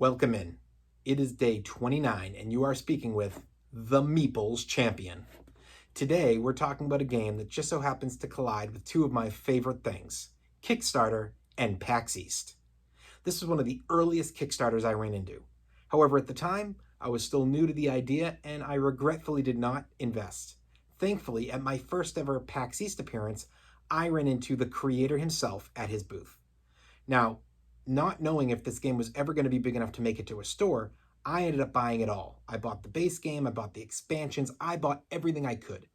Welcome in. It is day 29 and you are speaking with the Meeples Champion. Today we're talking about a game that just so happens to collide with two of my favorite things, Kickstarter and PAX East. This was one of the earliest Kickstarters I ran into. However, at the time, I was still new to the idea and I regretfully did not invest. Thankfully, at my first ever PAX East appearance, I ran into the creator himself at his booth. Now, not knowing if this game was ever going to be big enough to make it to a store, I ended up buying it all. I bought the base game, I bought the expansions, I bought everything I could.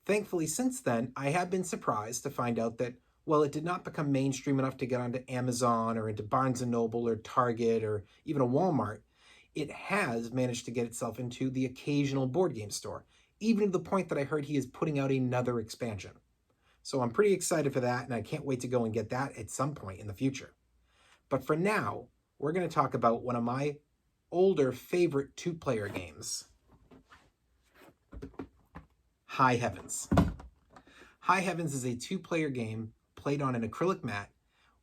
Thankfully, since then, I have been surprised to find out that, well, it did not become mainstream enough to get onto Amazon or into Barnes & Noble or Target or even a Walmart. It has managed to get itself into the occasional board game store, even to the point that I heard he is putting out another expansion. So I'm pretty excited for that, and I can't wait to go and get that at some point in the future. But for now, we're going to talk about one of my older favorite two-player games, High Heavens. High Heavens is a two-player game played on an acrylic mat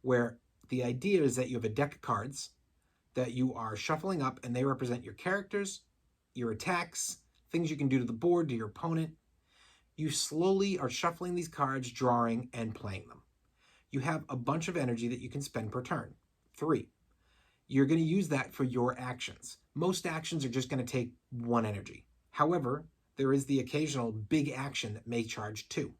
where the idea is that you have a deck of cards that you are shuffling up, and they represent your characters, your attacks, things you can do to the board, to your opponent. You slowly are shuffling these cards, drawing, and playing them. You have a bunch of energy that you can spend per turn. 3. You're going to use that for your actions. Most actions are just going to take 1 energy. However, there is the occasional big action that may charge 2.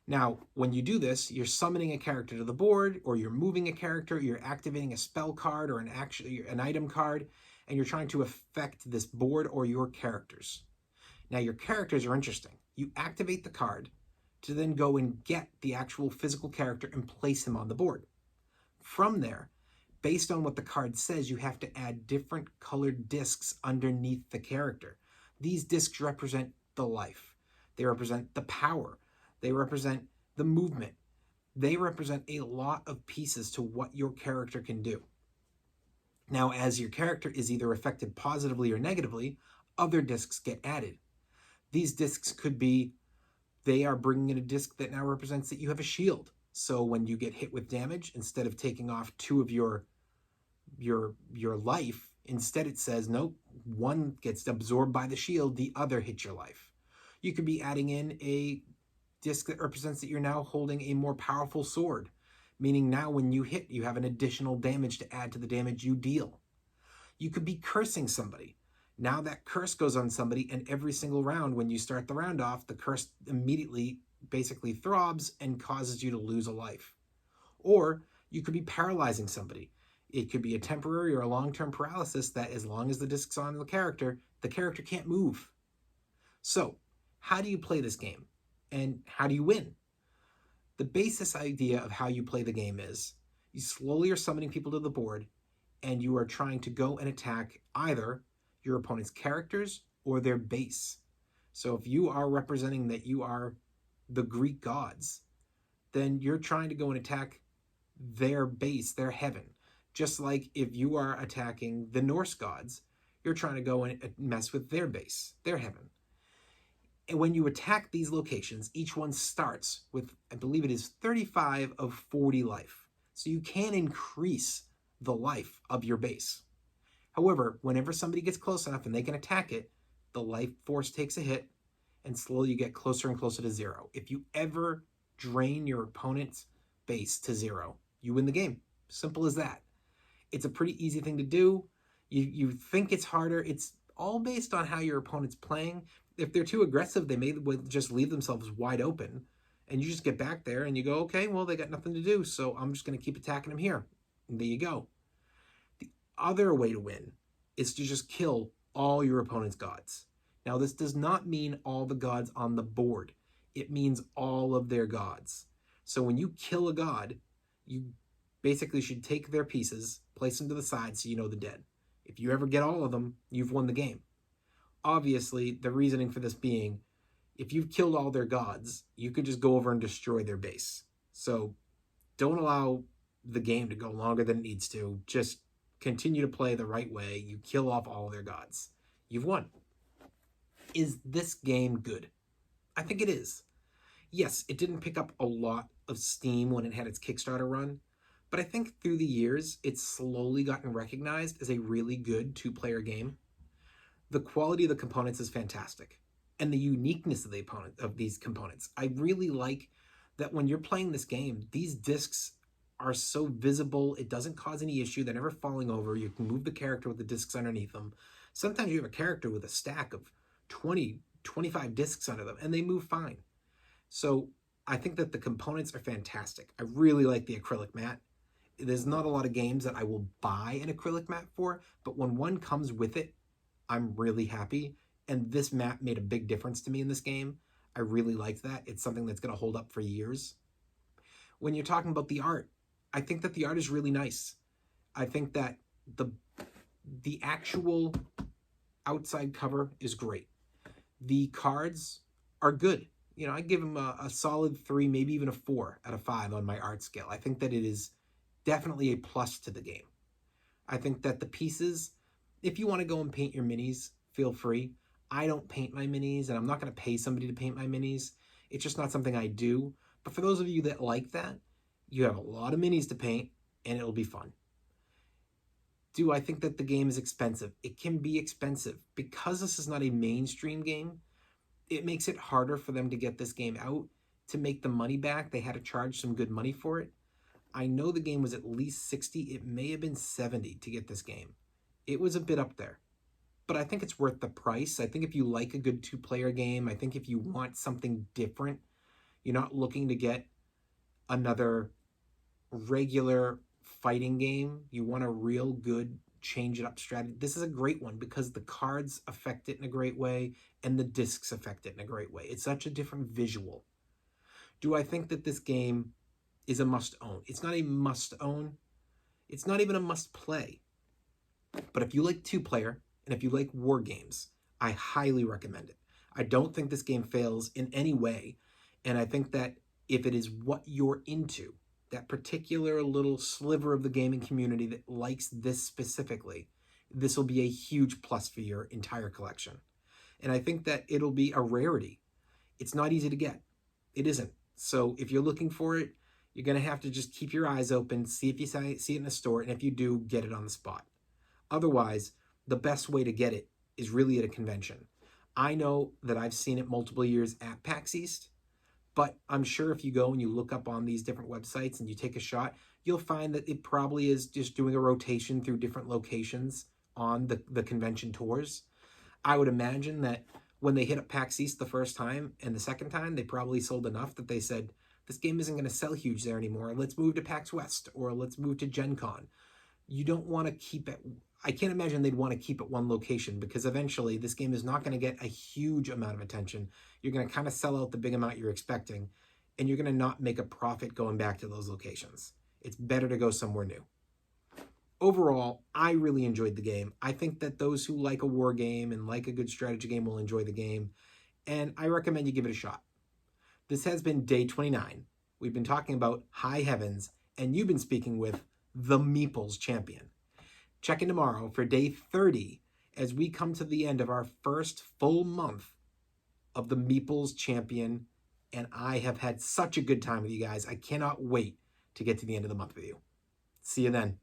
Now, when you do this, you're summoning a character to the board, or you're moving a character, you're activating a spell card or an item card, and you're trying to affect this board or your characters. Now, your characters are interesting. You activate the card to then go and get the actual physical character and place him on the board. From there, based on what the card says, you have to add different colored discs underneath the character. These discs represent the life. They represent the power. They represent the movement. They represent a lot of pieces to what your character can do. Now, as your character is either affected positively or negatively, other discs get added. These discs could be, they are bringing in a disc that now represents that you have a shield. So when you get hit with damage, instead of taking off 2 of your life, instead it says, nope, 1 gets absorbed by the shield, the other hits your life. You could be adding in a disc that represents that you're now holding a more powerful sword, meaning now when you hit, you have an additional damage to add to the damage you deal. You could be cursing somebody. Now that curse goes on somebody, and every single round, when you start the round off, the curse immediately basically throbs and causes you to lose a life. Or you could be paralyzing somebody. It could be a temporary or a long-term paralysis that, as long as the disc's on the character can't move. So, how do you play this game? And how do you win? The basis idea of how you play the game is, you slowly are summoning people to the board, and you are trying to go and attack either your opponent's characters or their base. So if you are representing that you are the Greek gods, then you're trying to go and attack their base, their heaven. Just like if you are attacking the Norse gods, you're trying to go and mess with their base, their heaven. And when you attack these locations, each one starts with, I believe it is 35 of 40 life. So you can increase the life of your base. However, whenever somebody gets close enough and they can attack it, the life force takes a hit, and slowly you get closer and closer to 0. If you ever drain your opponent's base to 0, you win the game. Simple as that. It's a pretty easy thing to do. You think it's harder. It's all based on how your opponent's playing. If they're too aggressive, they may just leave themselves wide open, and you just get back there and you go, okay, well, they got nothing to do, so I'm just going to keep attacking them here. And there you go. The other way to win is to just kill all your opponent's gods. Now, this does not mean all the gods on the board. It means all of their gods. So when you kill a god, you basically should take their pieces, place them to the side so you know they're dead. If you ever get all of them, you've won the game. Obviously, the reasoning for this being, if you've killed all their gods, you could just go over and destroy their base. So don't allow the game to go longer than it needs to. Just continue to play the right way. You kill off all their gods. You've won. Is this game good? I think it is. Yes, it didn't pick up a lot of steam when it had its Kickstarter run, But I think through the years, it's slowly gotten recognized as a really good two-player game. The quality of the components is fantastic, and the uniqueness of these components. I really like that when you're playing this game, these discs are so visible. It doesn't cause any issue. They're never falling over. You can move the character with the discs underneath them. Sometimes you have a character with a stack of 20, 25 discs under them, and they move fine. So I think that the components are fantastic. I really like the acrylic mat. There's not a lot of games that I will buy an acrylic mat for, but when one comes with it, I'm really happy. And this mat made a big difference to me in this game. I really liked that. It's something that's going to hold up for years. When you're talking about the art, I think that the art is really nice. I think that the actual outside cover is great. The cards are good. You know, I give them a solid 3, maybe even a 4 out of 5 on my art scale. I think that it is definitely a plus to the game. I think that the pieces, if you want to go and paint your minis, feel free. I don't paint my minis, and I'm not going to pay somebody to paint my minis. It's just not something I do. But for those of you that like that, you have a lot of minis to paint, and it'll be fun. Do I think that the game is expensive? It can be expensive. Because this is not a mainstream game, it makes it harder for them to get this game out. To make the money back, they had to charge some good money for it. I know the game was at least 60. It may have been 70 to get this game. It was a bit up there. But I think it's worth the price. I think if you like a good two-player game, I think if you want something different, you're not looking to get another regular fighting game. You want a real good change-it-up strategy. This is a great one because the cards affect it in a great way and the discs affect it in a great way. It's such a different visual. Do I think that this game is a must-own? It's not a must-own. It's not even a must-play. But if you like two-player, and if you like war games, I highly recommend it. I don't think this game fails in any way. And I think that if it is what you're into, that particular little sliver of the gaming community that likes this specifically, this will be a huge plus for your entire collection. And I think that it'll be a rarity. It's not easy to get. It isn't. So if you're looking for it, you're going to have to just keep your eyes open, see if you see it in a store, and if you do, get it on the spot. Otherwise, the best way to get it is really at a convention. I know that I've seen it multiple years at PAX East, but I'm sure if you go and you look up on these different websites and you take a shot, you'll find that it probably is just doing a rotation through different locations on the convention tours. I would imagine that when they hit up PAX East the first time and the second time, they probably sold enough that they said, this game isn't going to sell huge there anymore. Let's move to PAX West or let's move to Gen Con. You don't want to keep it. I can't imagine they'd want to keep it one location because eventually this game is not going to get a huge amount of attention. You're going to kind of sell out the big amount you're expecting, and you're going to not make a profit going back to those locations. It's better to go somewhere new. Overall, I really enjoyed the game. I think that those who like a war game and like a good strategy game will enjoy the game, and I recommend you give it a shot. This has been day 29. We've been talking about High Heavens, and you've been speaking with the Meeples champion. Check in tomorrow for day 30 as we come to the end of our first full month of the Meeples champion. And I have had such a good time with you guys. I cannot wait to get to the end of the month with you. See you then.